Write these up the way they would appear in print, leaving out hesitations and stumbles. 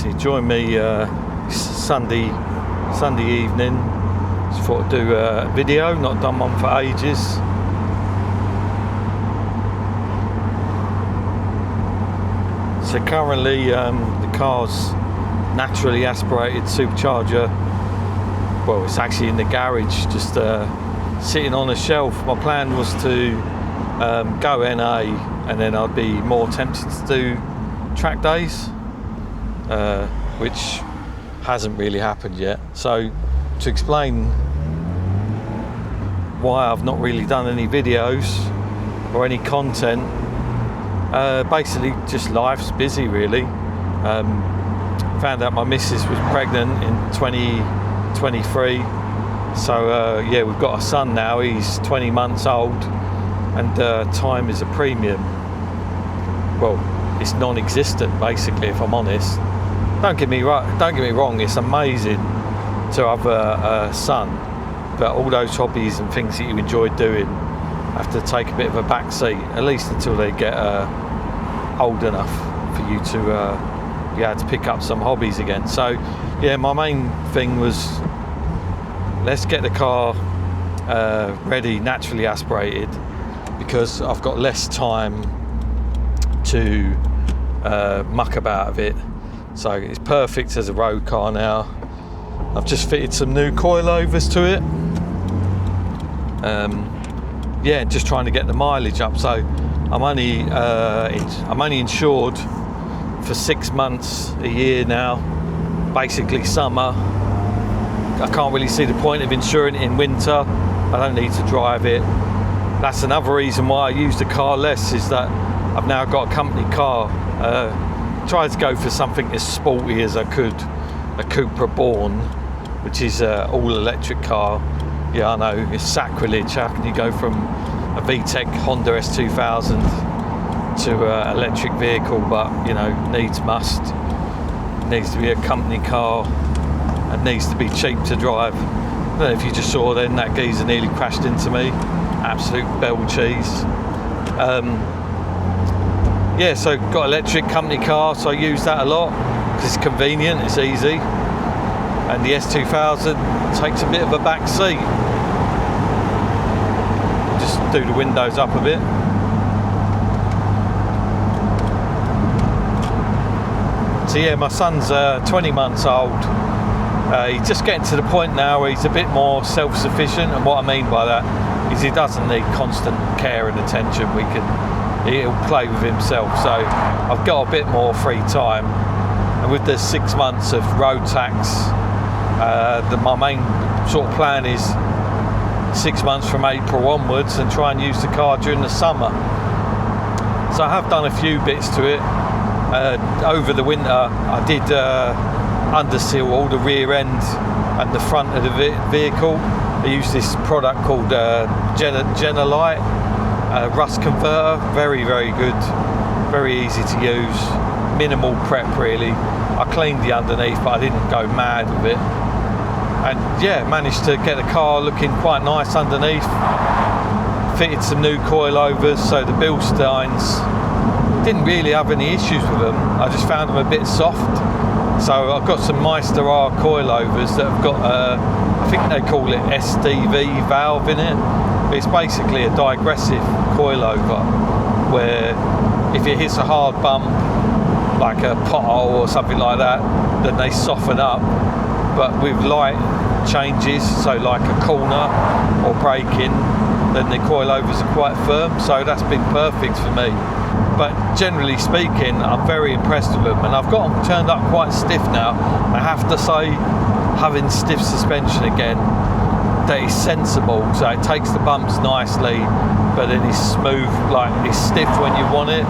So you join me Sunday evening. Just thought I'd do a video, not done one for ages. So currently the car's naturally aspirated supercharger. Well, it's actually in the garage, just sitting on a shelf. My plan was to go NA, and then I'd be more tempted to do track days, which hasn't really happened yet. So to explain why I've not really done any videos or any content, basically just life's busy really. Found out my missus was pregnant in 2023, so yeah, we've got a son now. He's 20 months old, and time is a premium. Well, it's non-existent basically, if I'm honest. Don't get me wrong, it's amazing to have a son, but all those hobbies and things that you enjoy doing have to take a bit of a back seat, at least until they get old enough for you to be able to pick up some hobbies again. So yeah, my main thing was, let's get the car ready, naturally aspirated, because I've got less time to muck about of it. So it's perfect as a road car now. I've just fitted some new coilovers to it. Yeah, just trying to get the mileage up. So I'm only insured for 6 months a year now, basically summer. I can't really see the point of insuring it in winter. I don't need to drive it. That's another reason why I use the car less, is that I've now got a company car. Tried to go for something as sporty as I could, a Cupra Born, which is an all-electric car. Yeah, I know, it's sacrilege. How can you go from a VTEC Honda S2000 to an electric vehicle? But, you know, needs must. It needs to be a company car and needs to be cheap to drive. I don't know if you just saw then, that geezer nearly crashed into me. Absolute bell cheese. Yeah, so got electric company car, so I use that a lot because it's convenient, it's easy. And the S2000 takes a bit of a back seat. Just do the windows up a bit. So yeah, my son's 20 months old. He's just getting to the point now where he's a bit more self-sufficient, and what I mean by that is he doesn't need constant care and attention. He'll play with himself, so I've got a bit more free time. And with the 6 months of road tax, my main sort of plan is 6 months from April onwards, and try and use the car during the summer. So I have done a few bits to it. Over the winter I did underseal all the rear end and the front of the vehicle. I used this product called Genelite rust converter. Very, very good, very easy to use, minimal prep really. I cleaned the underneath, but I didn't go mad with it. And yeah, managed to get the car looking quite nice underneath. Fitted some new coilovers, so the Bilsteins, didn't really have any issues with them. I just found them a bit soft. So I've got some Meister R coilovers that have got I think they call it SDV valve in it. It's basically a digressive coilover where if it hits a hard bump, like a pothole or something like that, then they soften up. But with light changes, so like a corner or braking, then the coilovers are quite firm. So that's been perfect for me. But generally speaking, I'm very impressed with them, and I've got them turned up quite stiff now. I have to say, having stiff suspension again, that is sensible, so it takes the bumps nicely, but then it's smooth, like it's stiff when you want it.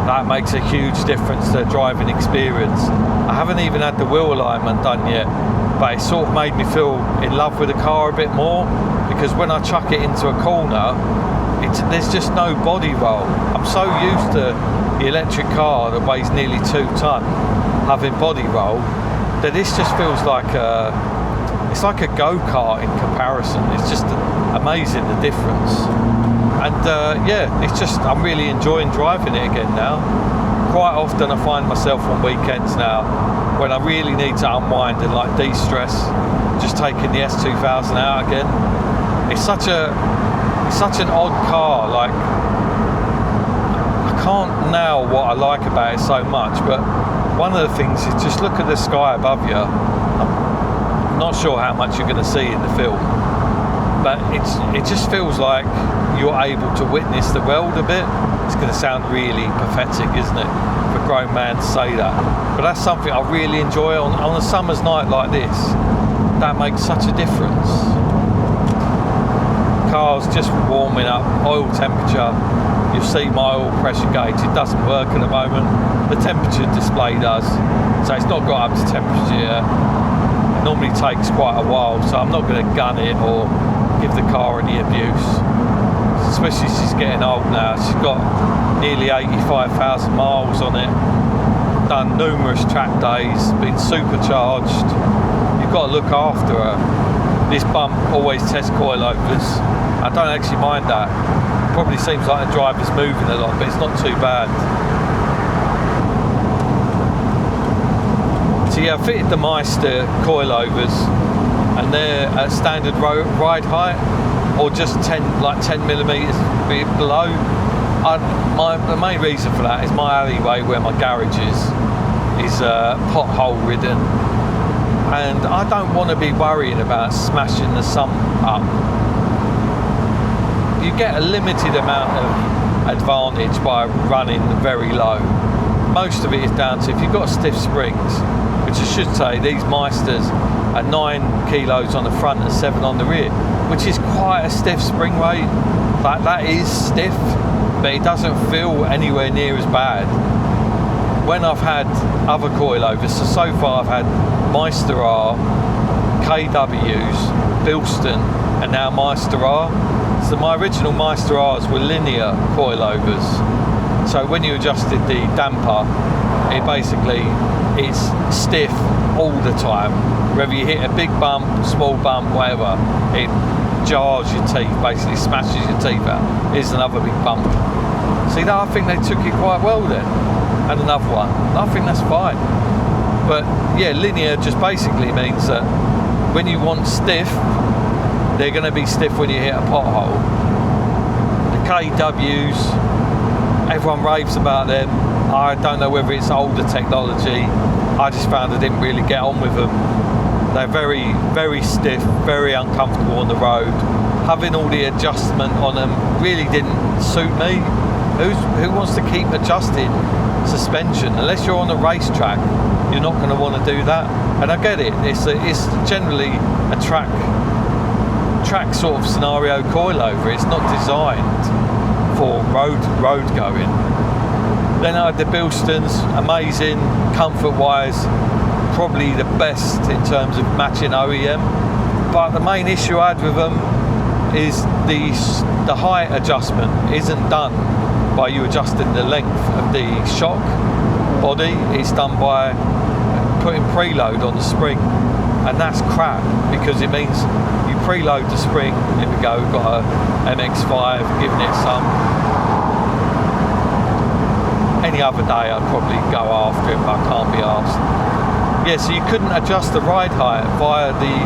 That makes a huge difference to driving experience. I haven't even had the wheel alignment done yet, but it sort of made me feel in love with the car a bit more, because when I chuck it into a corner, there's just no body roll. I'm so used to the electric car that weighs nearly 2 ton having body roll, that this just feels like it's like a go-kart in comparison. It's just amazing, the difference. And yeah, it's just, I'm really enjoying driving it again now. quite often I find myself on weekends now when I really need to unwind and like de-stress, just taking the S2000 out again. It's such an odd car. Like, I can't nail what I like about it so much, but one of the things is just look at the sky above you. I'm not sure how much you're going to see in the film, but it just feels like you're able to witness the world a bit. It's going to sound really pathetic, isn't it, for a grown man to say that, but that's something I really enjoy on a summer's night like this. That makes such a difference. Car's just warming up, oil temperature. You'll see my oil pressure gauge, it doesn't work at the moment. The temperature display does, so it's not got up to temperature yet. It normally takes quite a while, so I'm not going to gun it or give the car any abuse. Especially she's getting old now. She's got nearly 85,000 miles on it. Done numerous track days, been supercharged. You've got to look after her. This bump always tests coilovers. I don't actually mind that. Probably seems like the driver's moving a lot, but it's not too bad. So yeah, I fitted the Meister coilovers, and they're at standard ride height, or just 10 millimeters below. The main reason for that is my alleyway where my garage is pothole ridden, and I don't want to be worrying about smashing the sump up. You get a limited amount of advantage by running very low. Most of it is down to if you've got stiff springs, which I should say these Meisters are 9 kilos on the front and 7 on the rear, which is quite a stiff spring rate. Like, that is stiff, but it doesn't feel anywhere near as bad. When I've had other coilovers, so far I've had Meister R, KWs, Bilston, and now Meister R. So my original Meister R's were linear coilovers. So when you adjusted the damper, it's stiff all the time. Whether you hit a big bump, small bump, whatever, it jars your teeth, basically smashes your teeth out. Here's another big bump. See, that, I think they took it quite well then. And another one. I think that's fine. But yeah, linear just basically means that when you want stiff, they're going to be stiff when you hit a pothole. The KWs, everyone raves about them. I don't know whether it's older technology. I just found I didn't really get on with them. They're very, very stiff, very uncomfortable on the road. Having all the adjustment on them really didn't suit me. Who wants to keep adjusting suspension? Unless you're on a racetrack, you're not going to want to do that. And I get it. It's generally a track sort of scenario coilover. It's not designed for road going. Then I had the Bilstons, amazing comfort wise, probably the best in terms of matching OEM. But the main issue I had with them is the height adjustment isn't done by you adjusting the length of the shock body. It's done by putting preload on the spring, and that's crap, because it means you preload the spring. Here we go, we've got a MX-5, giving it some. Any other day I'd probably go after it, but I can't be asked. Yeah, so you couldn't adjust the ride height via the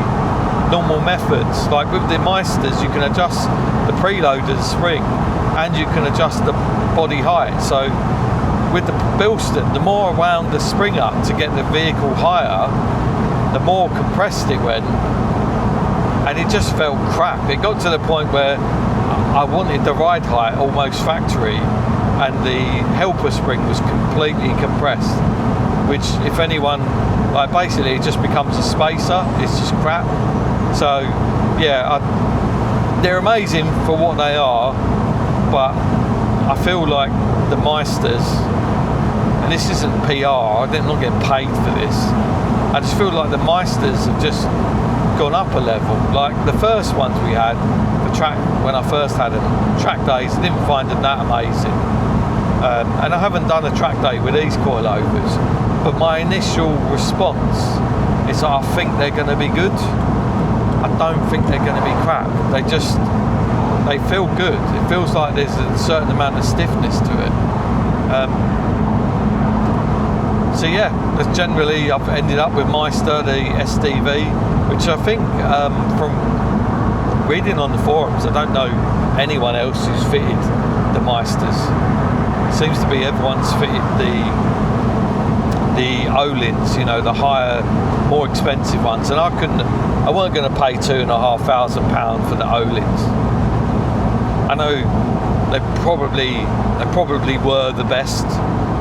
normal methods. Like with the Meisters, you can adjust the preload of the spring, and you can adjust the body height. So with the Bilston, the more I wound the spring up to get the vehicle higher, the more compressed it went, and it just felt crap. It got to the point where I wanted the ride height almost factory, and the helper spring was completely compressed, which, if anyone, like, basically it just becomes a spacer. It's just crap. So yeah, they're amazing for what they are, but I feel like the Meisters, and this isn't PR, I'm not getting paid for this, I just feel like the Meisters have just gone up a level. Like the first ones we had, the track, when I first had them, track days, I didn't find them that amazing. And I haven't done a track day with these coilovers, but my initial response is that I think they're going to be good. I don't think they're going to be crap. They feel good. It feels like there's a certain amount of stiffness to it. So yeah, that's generally I've ended up with Meister, the SDV, which I think from reading on the forums, I don't know anyone else who's fitted the Meisters. Seems to be everyone's fitted the Olins, you know, the higher, more expensive ones, and I weren't going to pay £2,500 for the Olins. I know they probably were the best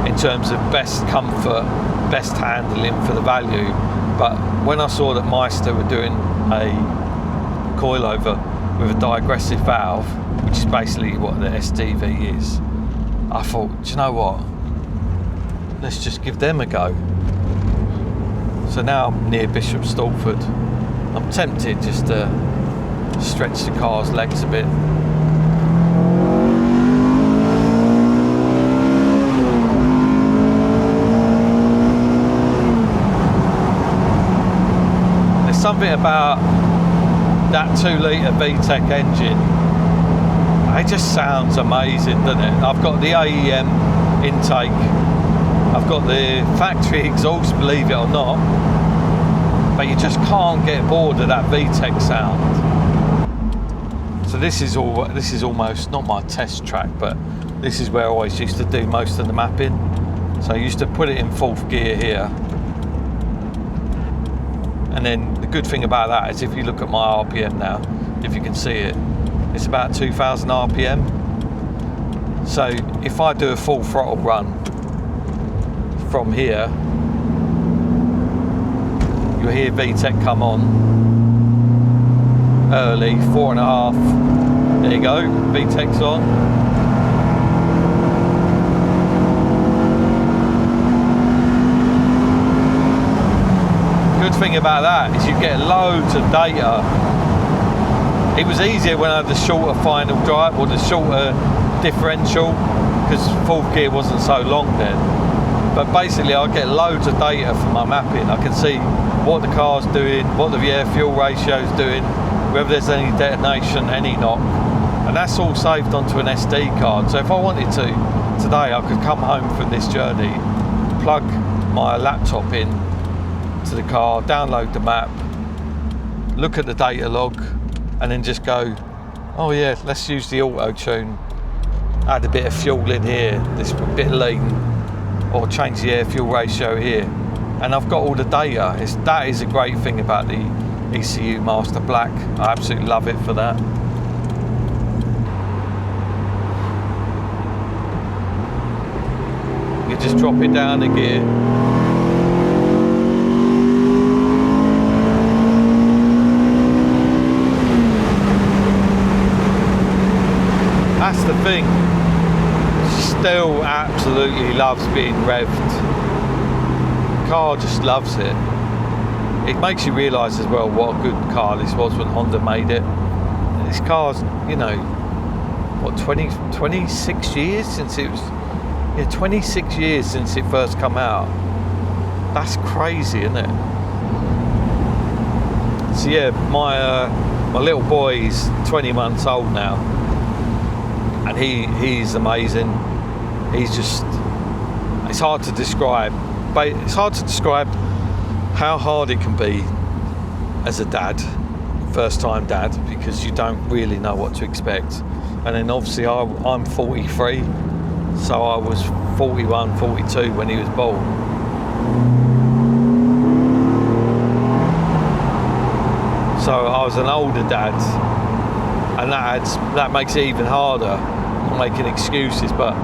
in terms of best comfort, best handling for the value, but when I saw that Meister were doing a coilover with a digressive valve, which is basically what the SDV is, I thought, do you know what, let's just give them a go. So now I'm near Bishop Stortford. I'm tempted just to stretch the car's legs a bit. There's something about that 2-litre VTEC engine. It just sounds amazing, doesn't it? I've got the AEM intake. I've got the factory exhaust, believe it or not, but you just can't get bored of that VTEC sound. So this is almost not my test track, but this is where I always used to do most of the mapping. So I used to put it in 4th gear here, and then the good thing about that is if you look at my RPM now, if you can see it, it's about 2,000 RPM. So if I do a full throttle run from here, you'll hear VTEC come on early, 4.5. There you go, VTEC's on. Good thing about that is you get loads of data. It was easier when I had the shorter final drive or the shorter differential, because 4th gear wasn't so long then. But basically I get loads of data from my mapping. I can see what the car's doing, what the air-fuel ratio is doing, whether there's any detonation, any knock, and that's all saved onto an SD card. So if I wanted to, today I could come home from this journey, plug my laptop in to the car, download the map, look at the data log, and then just go, oh yeah, let's use the auto tune, add a bit of fuel in here, this bit lean, or change the air fuel ratio here, and I've got all the data. That is a great thing about the ECU Master Black. I absolutely love it for that. You just drop it down a gear. That's the thing. Still absolutely loves being revved. Car just loves it. It makes you realise as well what a good car this was when Honda made it. This car's, you know, what, 26 years since it was, yeah, 26 years since it first come out. That's crazy, isn't it? So yeah, my little boy is 20 months old now, and he's amazing. He's just, it's hard to describe, but it's hard to describe how hard it can be as a dad, first time dad, because you don't really know what to expect. And then obviously I'm 43, so I was 41, 42 when he was born. So I was an older dad, and that makes it even harder. I'm not making excuses, but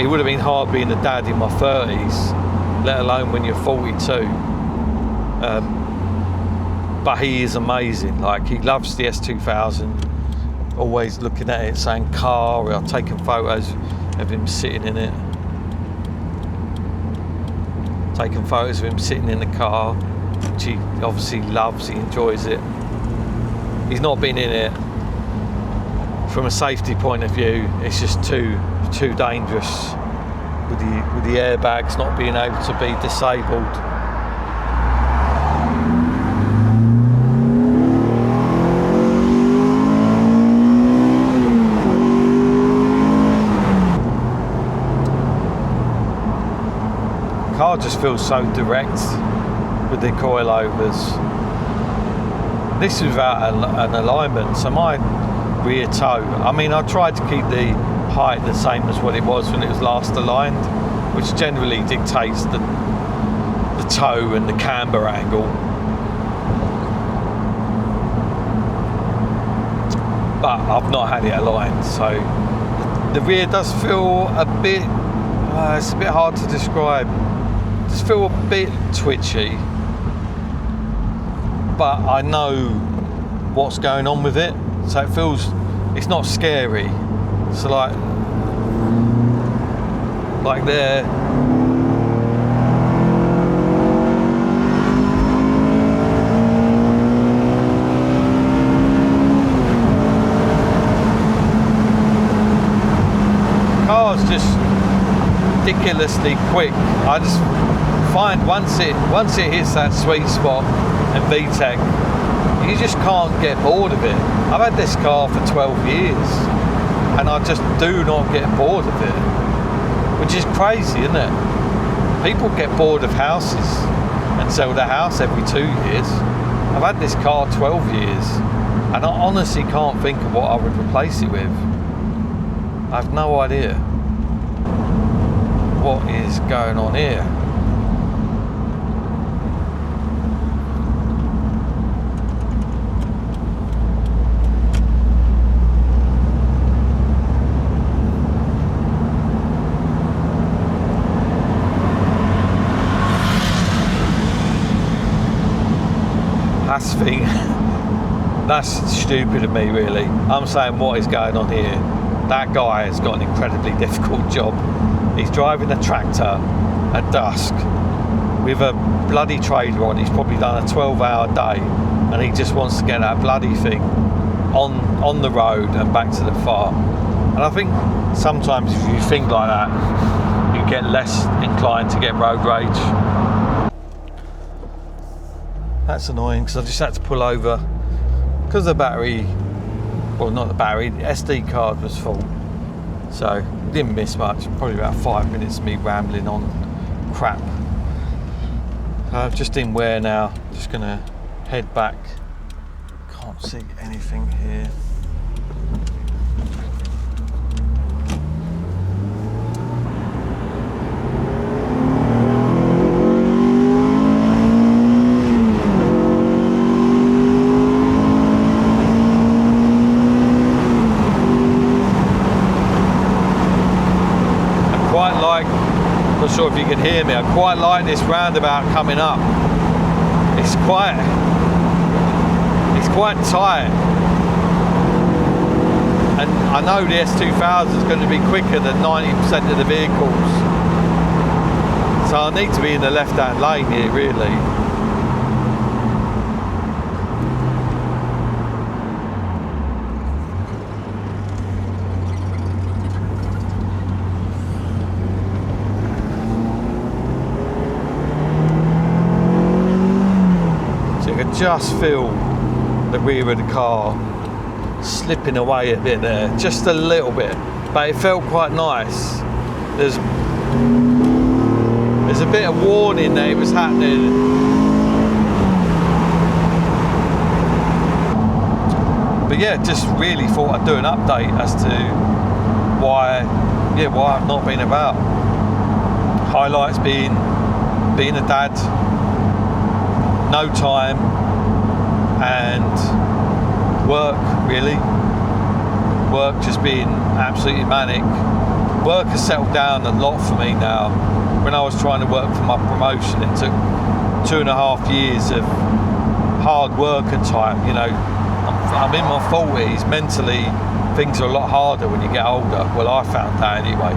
it would have been hard being a dad in my 30s, let alone when you're 42. But he is amazing. Like, he loves the S2000, always looking at it, saying car, or taking photos of him sitting in it. Taking photos of him sitting in the car, which he obviously loves, he enjoys it. He's not been in it from a safety point of view. It's just too dangerous with the airbags not being able to be disabled. car just feels so direct with the coilovers. This is without an alignment, so my rear toe, I mean, I tried to keep the height the same as what it was when it was last aligned, which generally dictates the toe and the camber angle. But I've not had it aligned, so the rear does feel a bit, it's a bit hard to describe. It does feel a bit twitchy, but I know what's going on with it, so it feels, it's not scary. So like there, car's just ridiculously quick. I just find once it hits that sweet spot and VTEC, you just can't get bored of it. I've had this car for 12 years and I just do not get bored of it, which is crazy, isn't it? People get bored of houses and sell their house every 2 years. I've had this car 12 years and I honestly can't think of what I would replace it with. I have no idea what is going on here. That's stupid of me, really. I'm saying, what is going on here? That guy has got an incredibly difficult job. He's driving a tractor at dusk with a bloody trailer on. He's probably done a 12-hour day and he just wants to get that bloody thing on the road and back to the farm. And I think sometimes if you think like that, you get less inclined to get road rage. That's annoying because I just had to pull over because the battery, well, not the battery, the SD card was full, so didn't miss much. Probably about 5 minutes of me rambling on crap. I'm just in wear now, just gonna head back. Can't see anything here. I'm not sure if you can hear me. I quite like this roundabout coming up. It's quite tight, and I know the S2000 is going to be quicker than 90% of the vehicles, so I need to be in the left-hand lane here, really. Just feel the rear of the car slipping away a bit there, just a little bit, but it felt quite nice. There's a bit of warning that it was happening. But yeah, just really thought I'd do an update as to why I've not been about. Highlights being a dad, no time, and work, really. Work just being absolutely manic. Work has settled down a lot for me now. When I was trying to work for my promotion, it took 2.5 years of hard work and time. You know, I'm in my 40s. Mentally, things are a lot harder when you get older. Well, I found that anyway.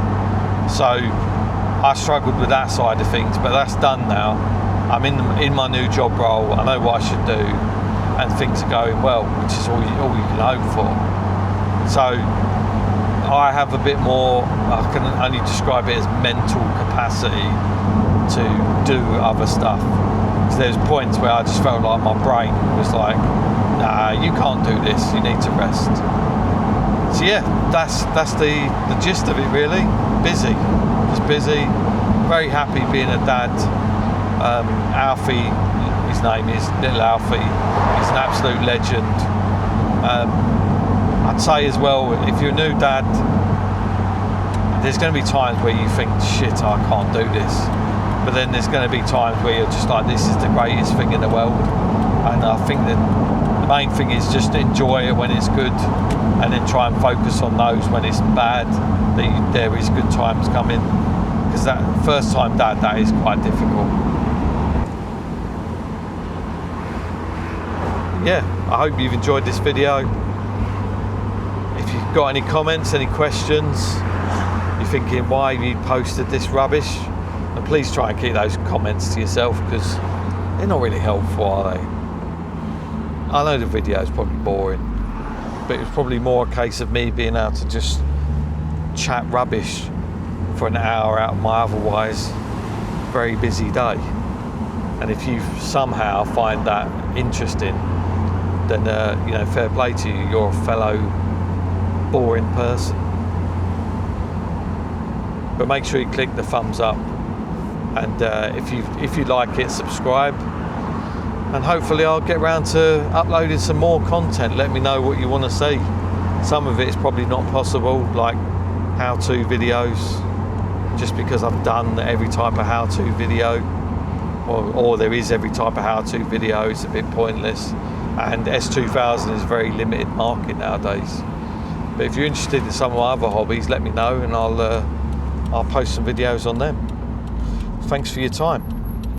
So I struggled with that side of things, but that's done now. I'm in my new job role. I know what I should do, and things are going well, which is all you can hope for. So I have a bit more, I can only describe it as mental capacity to do other stuff. Because there's points where I just felt like my brain was like, nah, you can't do this, you need to rest. So yeah, that's the gist of it, really. Busy, just busy. very happy being a dad. Alfie, his name is, little Alfie, he's an absolute legend. I'd say as well, if you're a new dad, there's going to be times where you think, shit, I can't do this. But then there's going to be times where you're just like, this is the greatest thing in the world. And I think that the main thing is just to enjoy it when it's good, and then try and focus on those when it's bad, that there is good times coming. Because that first time dad, that is quite difficult. Yeah, I hope you've enjoyed this video. If you've got any comments, any questions, you're thinking why you posted this rubbish, and please try and keep those comments to yourself, because they're not really helpful, are they? I know the video is probably boring, but it was probably more a case of me being able to just chat rubbish for an hour out of my otherwise very busy day. And if you somehow find that interesting, then you know, fair play to you. You're a fellow boring person. But make sure you click the thumbs up, and if you like it, subscribe, and hopefully I'll get around to uploading some more content. Let me know what you want to see. Some of it is probably not possible, like how-to videos, just because I've done every type of how-to video, or there is every type of how-to video. It's a bit pointless, and S2000 is a very limited market nowadays. But if you're interested in some of my other hobbies, let me know, and I'll post some videos on them. Thanks for your time.